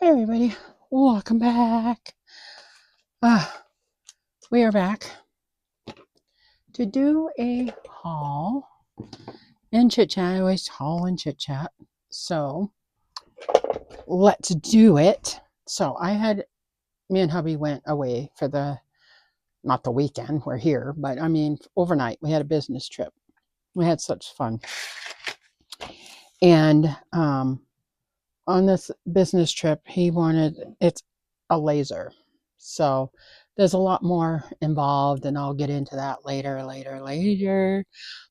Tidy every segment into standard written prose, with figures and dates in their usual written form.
Hi everybody, welcome back. We are back to do a haul and chit chat. I always haul and chit chat. So let's do it. So me and hubby went away for not the weekend, we're here, but I mean, overnight. We had a business trip. We had such fun. And on this business trip, it's a laser. So there's a lot more involved, and I'll get into that later.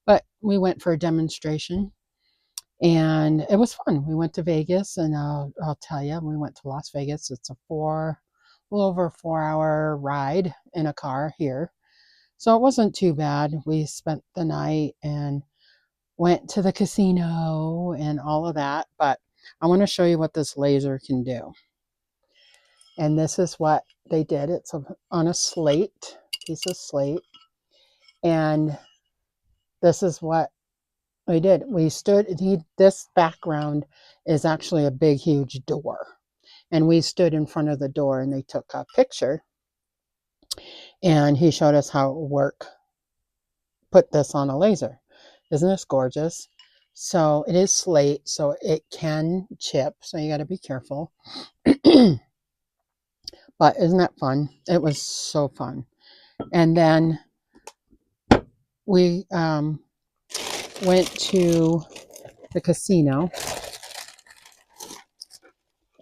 But we went for a demonstration, and it was fun. We went to Vegas, and I'll tell you, we went to Las Vegas. It's a little over 4 hour ride in a car here. So it wasn't too bad. We spent the night and went to the casino and all of that. But I want to show you what this laser can do. And this is what they did. It's on a piece of slate. And this is what we did. This background is actually a big, huge door. And we stood in front of the door and they took a picture. And he showed us how it would work. Put this on a laser. Isn't this gorgeous? So it is slate, so it can chip. So you got to be careful. But isn't that fun? It was so fun. And then we went to the casino,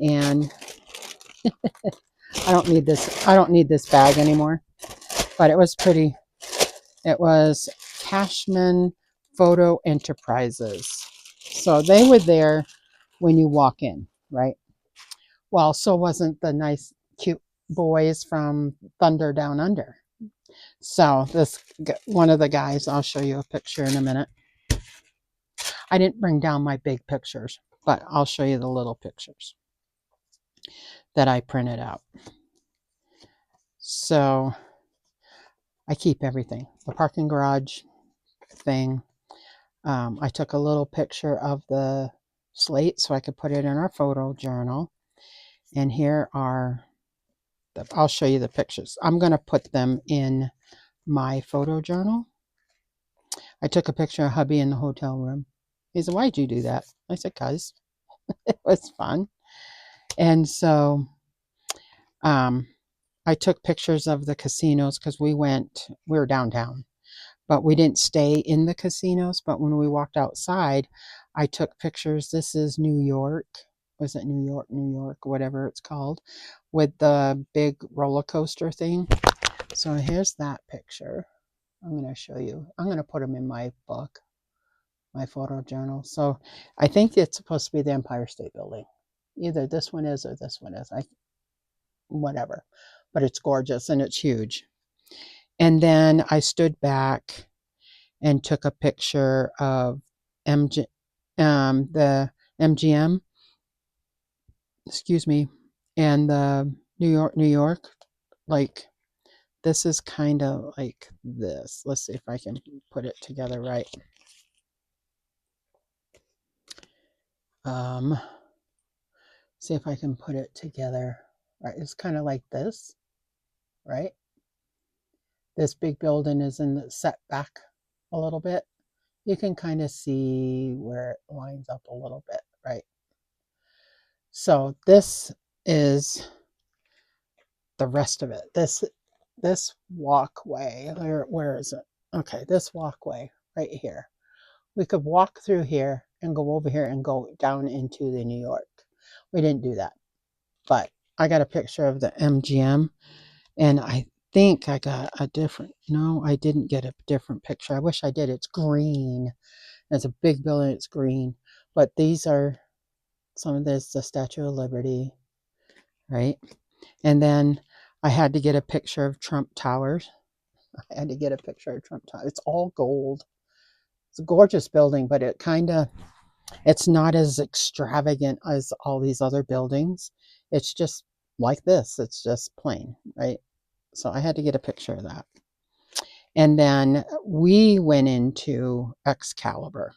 and I don't need this bag anymore, but it was pretty. It was Cashman Photo Enterprises. So they were there when you walk in, right? Well, so wasn't the nice cute boys from Thunder Down Under. So one of the guys, I'll show you a picture in a minute. I didn't bring down my big pictures, but I'll show you the little pictures that I printed out. So I keep everything. The parking garage thing. I took a little picture of the slate so I could put it in our photo journal. And here are I'll show you the pictures. I'm going to put them in my photo journal. I took a picture of hubby in the hotel room. He said, "Why'd you do that?" I said, "'Cause it was fun." And so I took pictures of the casinos because we were downtown, but we didn't stay in the casinos. But when we walked outside, I took pictures. This is New York. Was it New York, whatever it's called, with the big roller coaster thing. So here's that picture. I'm going to show you. I'm going to put them in my book, my photo journal. So I think it's supposed to be the Empire State Building. Either this one is or this one is. Whatever. But it's gorgeous and it's huge. And then I stood back and took a picture of the MGM, excuse me, and the New York. Like, this is kind of like this. Let's see if I can put it together right. See if I can put it together right. It's kind of like this, right? This big building is set back a little bit. You can kind of see where it lines up a little bit, right? So this is the rest of it. This walkway, where is it? Okay, this walkway right here. We could walk through here and go over here and go down into the New York. We didn't do that, but I got a picture of the MGM, and I think I got a different, no, I didn't get a different picture. I wish I did. It's green. It's a big building. It's green, but these are some of this, the Statue of Liberty, right? And then I had to get a picture of Trump Towers. I had to get a picture of Trump Towers. It's all gold. It's a gorgeous building, but it's not as extravagant as all these other buildings. It's just like this. It's just plain, right? So I had to get a picture of that. And then we went into Excalibur.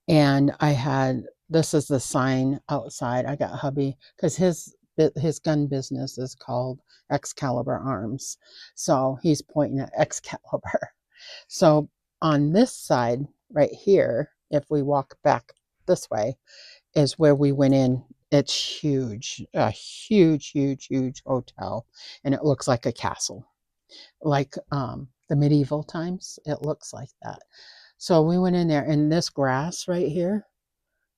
And I had this is the sign outside. I got hubby because his gun business is called Excalibur Arms, so he's pointing at Excalibur. So on this side right here, if we walk back this way, is where we went in. It's huge, a huge, huge, huge hotel, and it looks like a castle, like the medieval times. It looks like that. So we went in there, and this grass right here,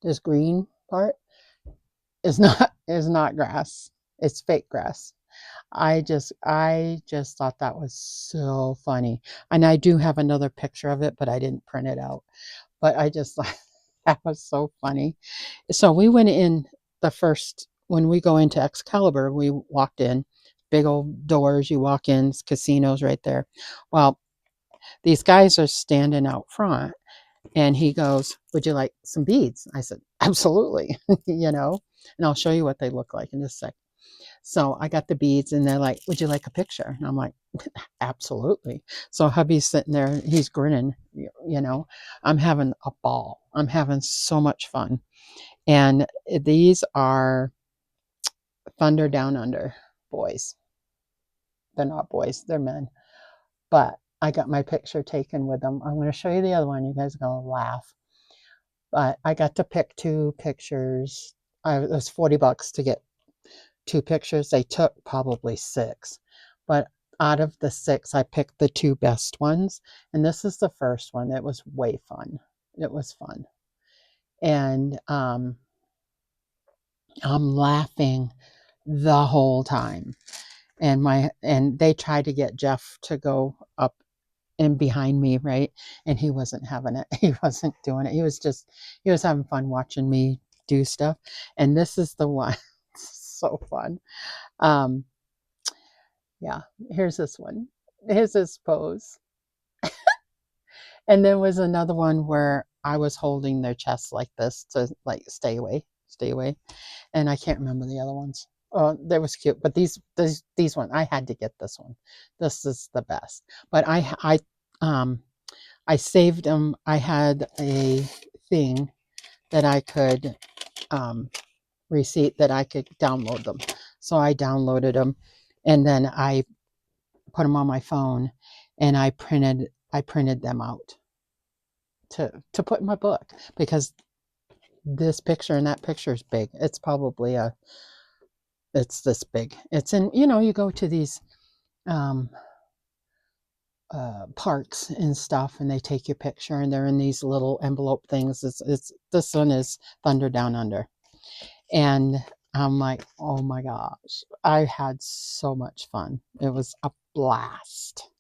this green part, is not grass. It's fake grass. I just thought that was so funny. And I do have another picture of it, but I didn't print it out. But I just thought that was so funny. So we went in the first when we go into Excalibur, we walked in, big old doors, you walk in, casinos right there. Well, these guys are standing out front and he goes, "Would you like some beads?" I said, "Absolutely." And I'll show you what they look like in just a sec. So I got the beads and they're like, "Would you like a picture?" And I'm like, "Absolutely." So hubby's sitting there, he's grinning, you know. I'm having a ball. I'm having so much fun. And these are Thunder Down Under boys. They're not boys, they're men. But I got my picture taken with them. I'm going to show you the other one. You guys are going to laugh. But I got to pick two pictures. It was $40 to get two pictures. They took probably six. But out of the six, I picked the two best ones. And this is the first one. It was way fun. It was fun. And I'm laughing the whole time. And they tried to get Jeff to go up and behind me, right? And he wasn't having it. He wasn't doing it. He was having fun watching me do stuff. And this is the one. So fun. Um, yeah, here's this one. Here's this pose. And there was another one where I was holding their chest like this to like stay away, stay away. And I can't remember the other ones. Oh, that was cute. But these one, I had to get this one. This is the best. But I saved them. I had a thing that I could receipt that I could download them. So I downloaded them, and then I put them on my phone, and I printed them out to put in my book because this picture and that picture is big. It's this big. It's in, you go to these um, parks and stuff, and they take your picture, and they're in these little envelope things. It's this one is Thunder Down Under, and I'm like, oh my gosh, I had so much fun. It was a blast.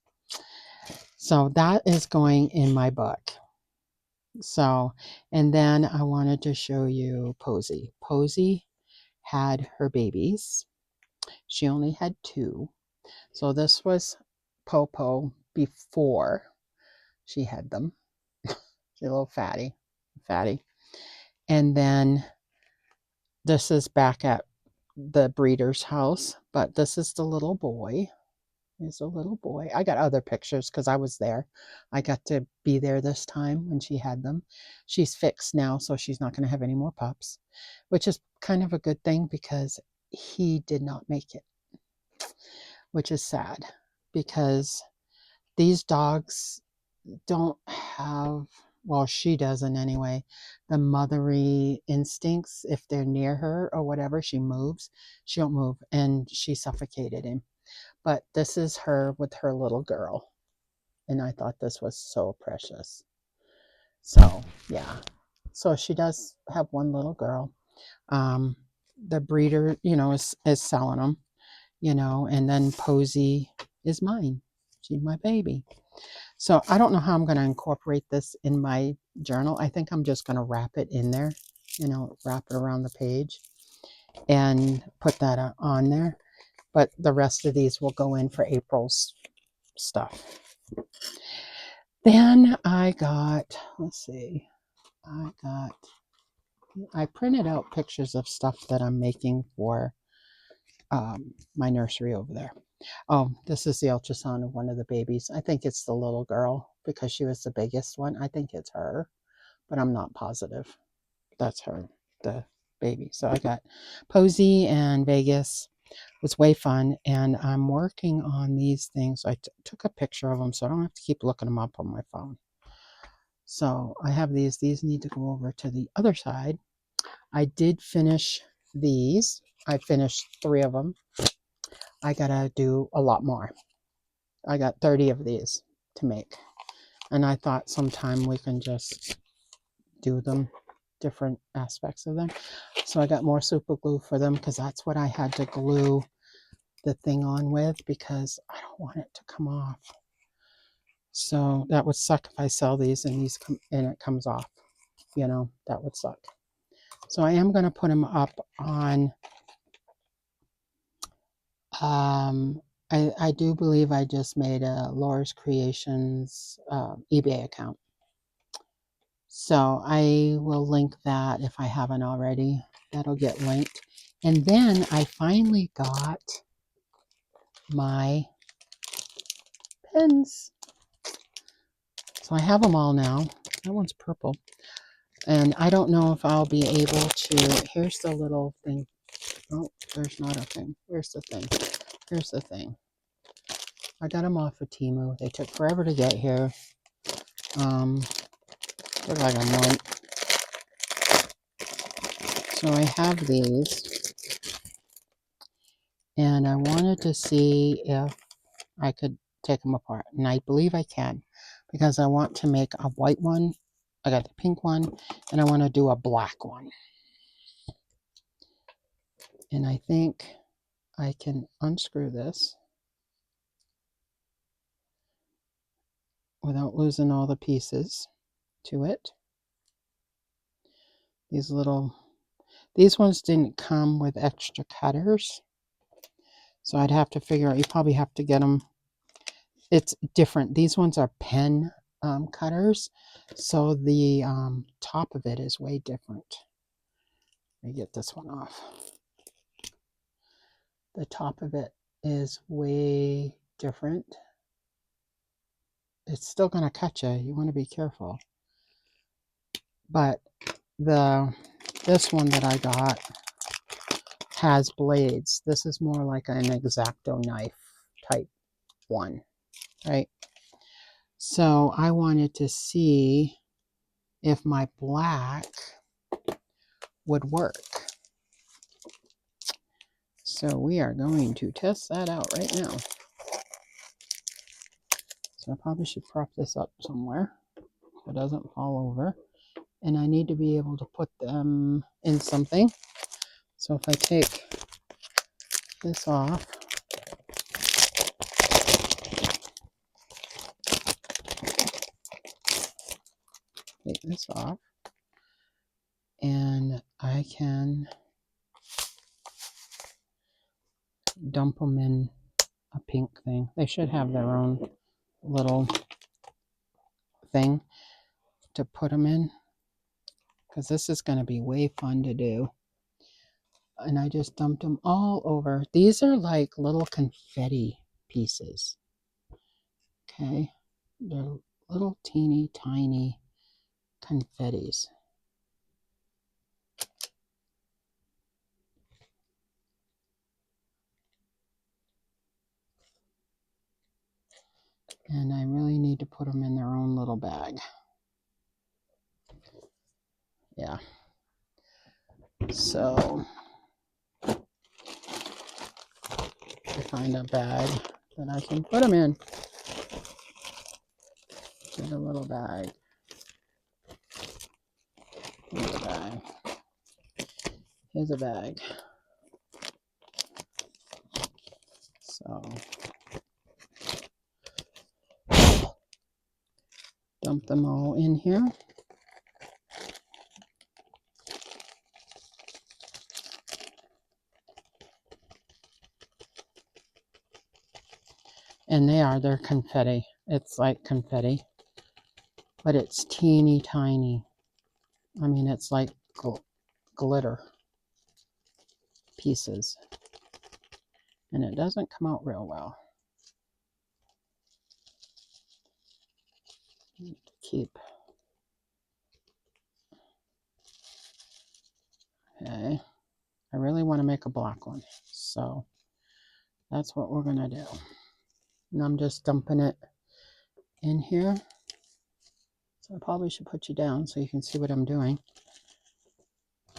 So that is going in my book. So, and then I wanted to show you Posy. Posy had her babies. She only had two. So this was Popo before she had them. She's a little fatty. And then this is back at the breeder's house, but this is the little boy. He's a little boy. I got other pictures because I was there. I got to be there this time when she had them. She's fixed now, so she's not going to have any more pups, which is kind of a good thing because he did not make it, which is sad because these dogs don't have, well, she doesn't anyway, the mothery instincts. If they're near her or whatever, she moves. She don't move, and she suffocated him. But this is her with her little girl, and I thought this was so precious. So yeah, so she does have one little girl. Um, the breeder, is selling them, and then Posy is mine. She's my baby. So I don't know how I'm going to incorporate this in my journal. I think I'm just going to wrap it in there, wrap it around the page and put that on there. But the rest of these will go in for April's stuff. Then let's see, I printed out pictures of stuff that I'm making for my nursery over there. Oh, this is the ultrasound of one of the babies. I think it's the little girl because she was the biggest one. I think it's her, but I'm not positive. That's her. the baby. So I got Posey and Vegas. It was way fun, and I'm working on these things. I took a picture of them so I don't have to keep looking them up on my phone. So I have these. These need to go over to the other side. I did finish these. I finished 3 of them. I gotta do a lot more. I got 30 of these to make. And I thought sometime we can just do them, different aspects of them. So I got more super glue for them because that's what I had to glue the thing on with because I don't want it to come off. So that would suck if I sell these and it comes off. You know, that would suck. So I am going to put them up on, I do believe I just made a Laura's Creations eBay account. So I will link that if I haven't already. That'll get linked. And then I finally got my pens. So I have them all now. That one's purple. And I don't know if I'll be able to, here's the little thing. Oh, there's not a thing. Where's the thing? Here's the thing. I got them off of Temu. They took forever to get here. Took like a month. So I have these. And I wanted to see if I could take them apart. And I believe I can. Because I want to make a white one. I got the pink one. And I want to do a black one. And I think I can unscrew this without losing all the pieces to it. These ones didn't come with extra cutters. So I'd have to figure out, you probably have to get them. It's different. These ones are pen cutters. So the top of it is way different. Let me get this one off. The top of it is way different. It's still going to cut you. You want to be careful. But this one that I got has blades. This is more like an X-Acto knife type one, right? So I wanted to see if my black would work. So we are going to test that out right now. So I probably should prop this up somewhere so it doesn't fall over. And I need to be able to put them in something. So if I take this off, and I can dump them in a pink thing. They should have their own little thing to put them in, because this is going to be way fun to do. And I just dumped them all over. These are like little confetti pieces. Okay, they're little teeny tiny confettis. And I really need to put them in their own little bag. Yeah. So I find a bag that I can put them in. Get a little bag. Here's a bag. Here's a bag. So dump them all in here. And they're confetti. It's like confetti, but it's teeny tiny. I mean, it's like glitter pieces. And it doesn't come out real well. Keep. Okay, I really want to make a black one, so that's what we're gonna do. And I'm just dumping it in here. So I probably should put you down so you can see what I'm doing.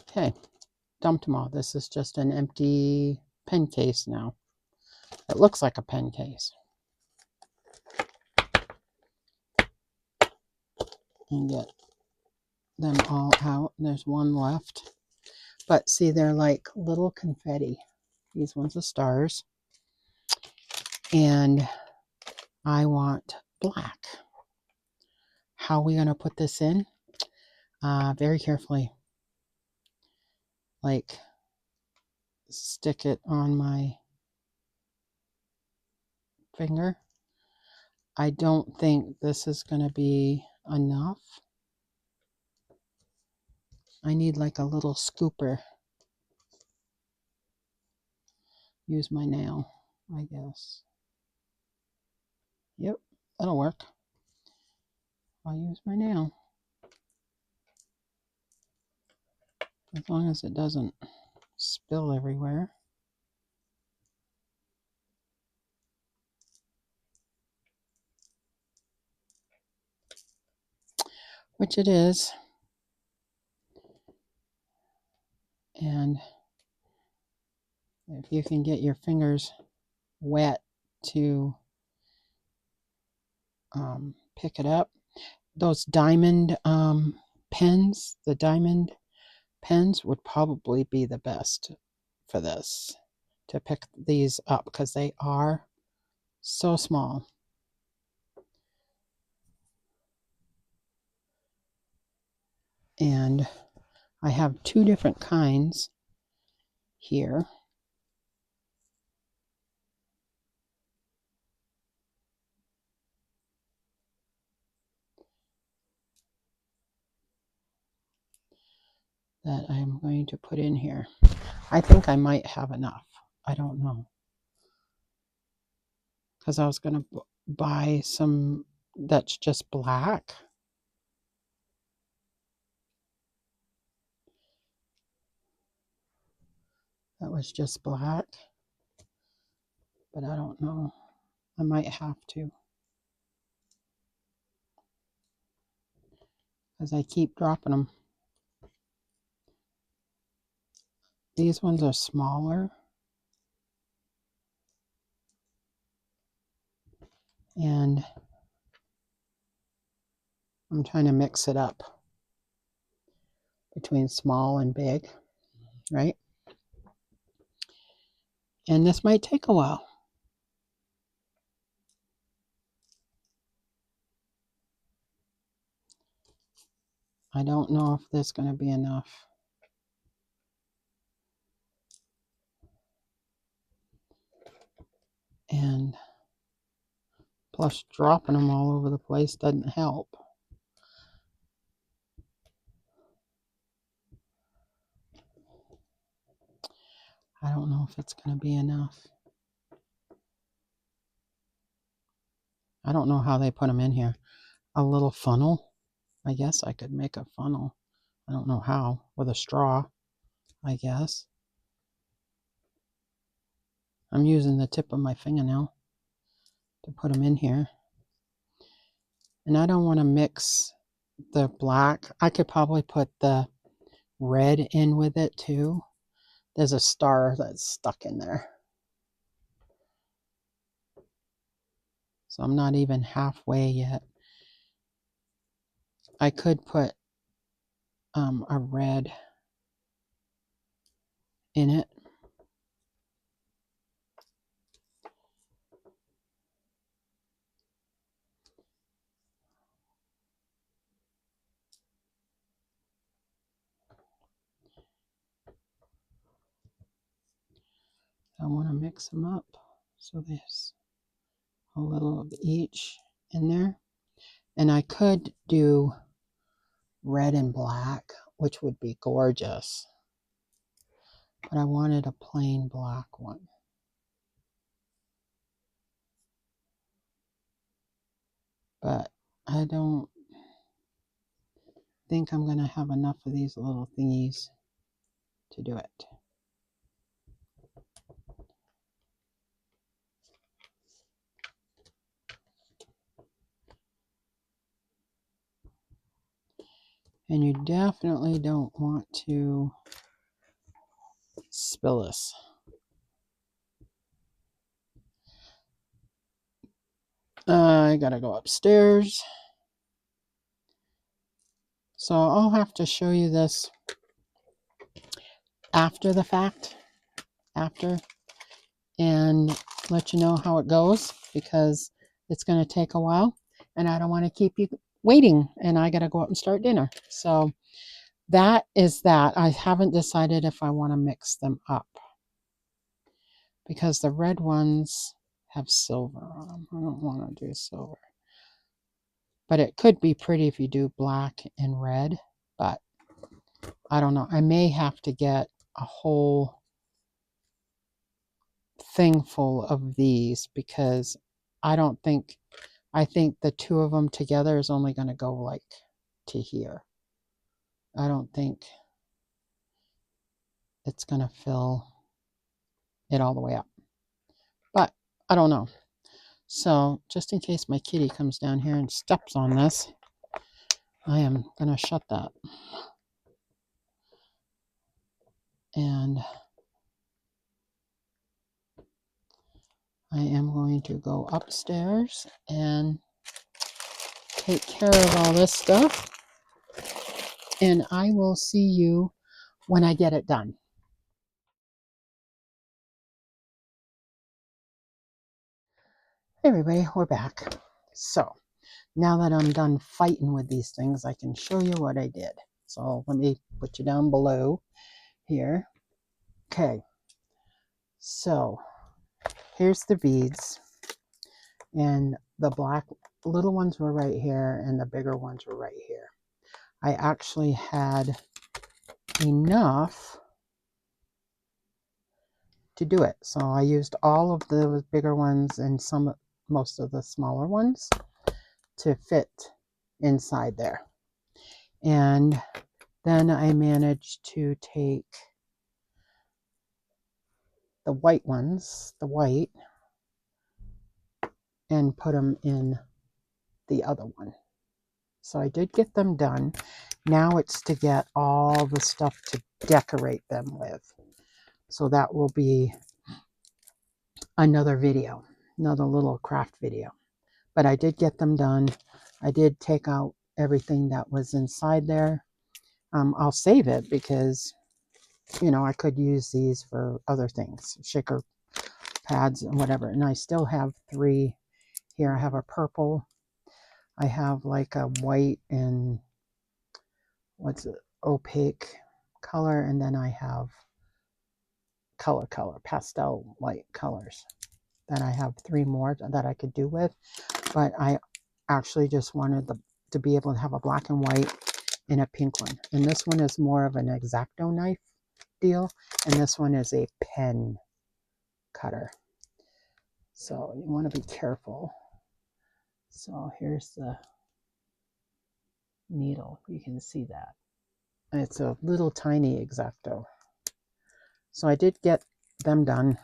Okay, dumped them all. This is just an empty pen case now. It looks like a pen case. And get them all out. There's one left. But see, they're like little confetti. These ones are stars. And I want black. How are we going to put this in? Very carefully. Like, stick it on my finger. I don't think this is going to be enough. I need like a little scooper. Use my nail, I guess. Yep, that'll work. I'll use my nail. As long as it doesn't spill everywhere. Which it is. And if you can get your fingers wet to pick it up. Those diamond pens, the diamond pens would probably be the best for this, to pick these up, because they are so small. And I have two different kinds here. That I'm going to put in here. I think I might have enough. I don't know. Because I was going to buy some that's just black. That was just black. But I don't know. I might have to. Because I keep dropping them. These ones are smaller. And I'm trying to mix it up between small and big, right? And this might take a while. I don't know if this is going to be enough. And plus dropping them all over the place doesn't help. I don't know if it's going to be enough. I don't know how they put them in here. A little funnel. I guess I could make a funnel. I don't know how. With a straw, I guess. I'm using the tip of my fingernail to put them in here. And I don't want to mix the black. I could probably put the red in with it too. There's a star that's stuck in there. So I'm not even halfway yet. I could put a red in it. I want to mix them up. So there's a little of each in there. And I could do red and black, which would be gorgeous. But I wanted a plain black one. But I don't think I'm going to have enough of these little thingies to do it. And you definitely don't want to spill this. I gotta go upstairs. So I'll have to show you this after the fact, and let you know how it goes, because it's going to take a while and I don't want to keep you waiting, and I got to go up and start dinner. So that is that. I haven't decided if I want to mix them up, because the red ones have silver on them. I don't want to do silver, but it could be pretty if you do black and red, but I don't know. I may have to get a whole thing full of these, because I think the two of them together is only going to go like to here. I don't think it's going to fill it all the way up, but I don't know. So just in case my kitty comes down here and steps on this, I am going to shut that. And I am going to go upstairs and take care of all this stuff, and I will see you when I get it done. Hey everybody, we're back. So now that I'm done fighting with these things, I can show you what I did. So let me put you down below here. Okay, so here's the beads, and the black little ones were right here and the bigger ones were right here. I actually had enough to do it, so I used all of the bigger ones and most of the smaller ones to fit inside there. And then I managed to take the white ones, and put them in the other one. So I did get them done. Now it's to get all the stuff to decorate them with. So that will be another video, another little craft video. But I did get them done. I did take out everything that was inside there. I'll save it because, you know, I could use these for other things, shaker pads and whatever. And I still have 3 here. I have a purple, I have like a white and opaque color, and then I have color pastel light colors. Then I have 3 more that I could do with, but I actually just wanted to be able to have a black and white and a pink one. And this one is more of an X-Acto knife deal, and this one is a pen cutter. So you want to be careful. So here's the needle. You can see that. It's a little tiny X-Acto. So I did get them done.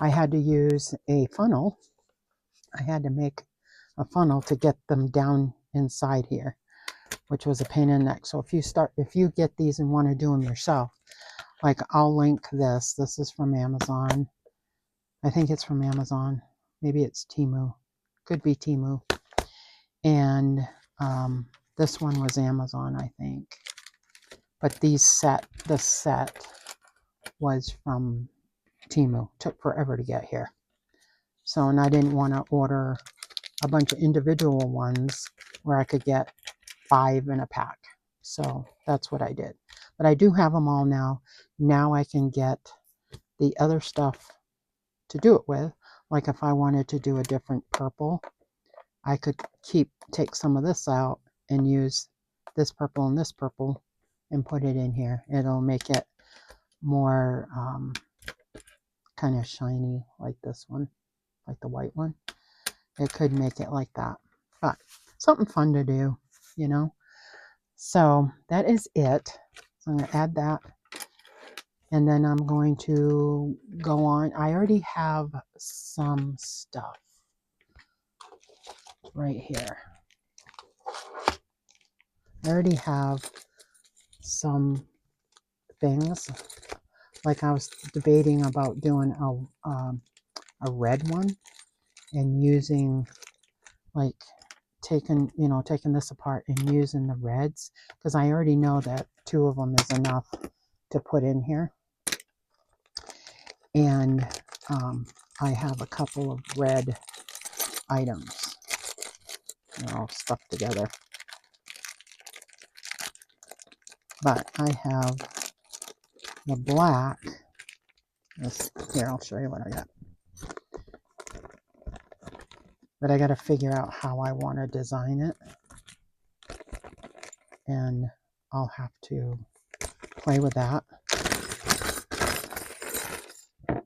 I had to use a funnel. I had to make a funnel to get them down inside here, which was a pain in the neck. So if you get these and want to do them yourself, like I'll link this. This is from Amazon. I think it's from Amazon. Maybe it's Temu. Could be Temu. And this one was Amazon, I think. But this set was from Temu. Took forever to get here. So, and I didn't want to order a bunch of individual ones where I could get 5 in a pack. So that's what I did. But I do have them all now. Now I can get the other stuff to do it with. Like if I wanted to do a different purple, I could take some of this out and use this purple and put it in here. It'll make it more kind of shiny, like this one, like the white one. It could make it like that, but something fun to do, you know. So that is it. So I'm going to add that And then I'm going to go on. I already have some stuff right here. I already have some things. Like I was debating about doing a red one and using like taking this apart and using the reds, because I already know that 2 of them is enough to put in here. And I have a couple of red items. They're all stuck together. But I have the black. Here, I'll show you what I got. But I got to figure out how I want to design it. And I'll have to play with that.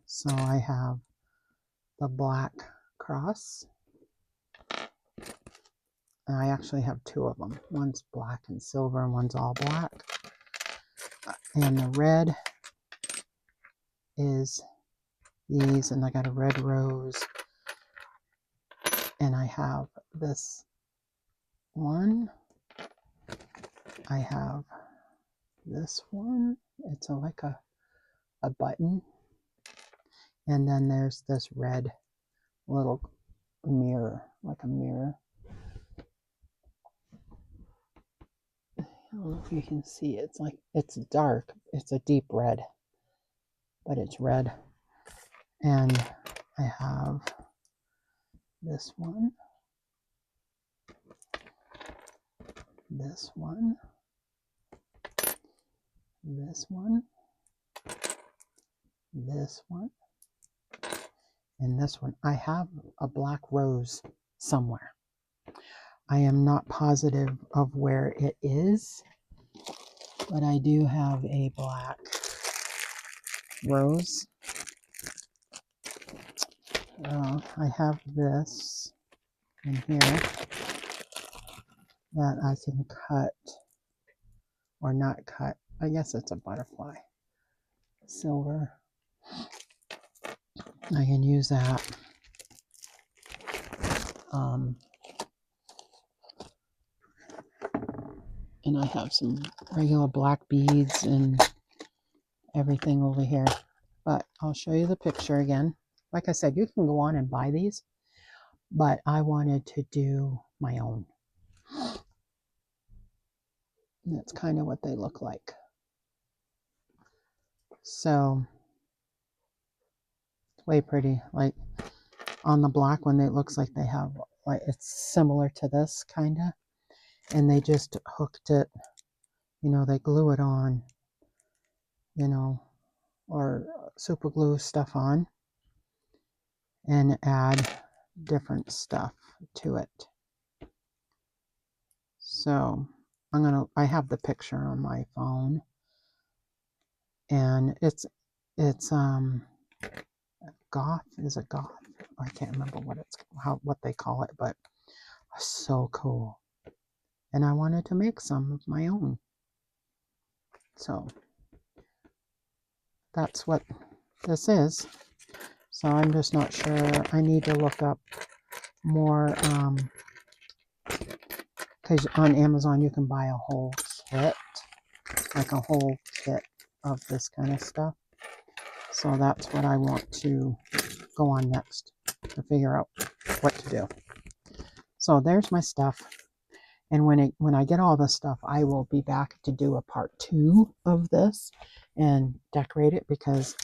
So I have the black cross. And I actually have 2 of them. One's black and silver and one's all black. And the red is these, and I got a red rose. And I have this one. I have this one. It's like a button. And then there's this red little mirror, like a mirror. I don't know if you can see it. It's dark. It's a deep red, but it's red. And I have this one, this one, this one, this one, and this one. I have a black rose somewhere. I am not positive of where it is, but I do have a black rose. I have this in here that I can cut or not cut. I guess it's a butterfly. Silver. I can use that. And I have some regular black beads and everything over here. But I'll show you the picture again. Like I said, you can go on and buy these, but I wanted to do my own. And that's kind of what they look like. So it's way pretty. Like on the black one, it looks like they have, like, it's similar to this kind of. And they just hooked it, they glue it on, or super glue stuff on and add different stuff to it. So I have the picture on my phone, and it's goth. Is it goth? I can't remember what they call it, but so cool. And I wanted to make some of my own. So that's what this is. So I'm just not sure. I need to look up more, because on Amazon you can buy a whole kit, like a whole kit of this kind of stuff. So that's what I want to go on next, to figure out what to do. So there's my stuff. And when I get all this stuff, I will be back to do a part 2 of this and decorate it, because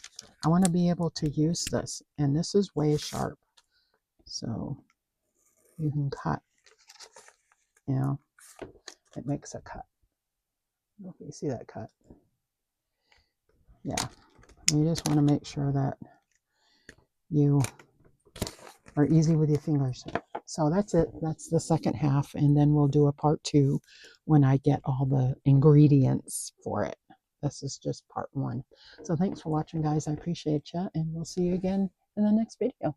I want to be able to use this. And this is way sharp. So you can cut, it makes a cut. I don't know if you see that cut. Yeah. You just want to make sure that you are easy with your fingers. So that's it. That's the second half. And then we'll do a part 2 when I get all the ingredients for it. This is just part 1. So thanks for watching, guys. I appreciate you. And we'll see you again in the next video.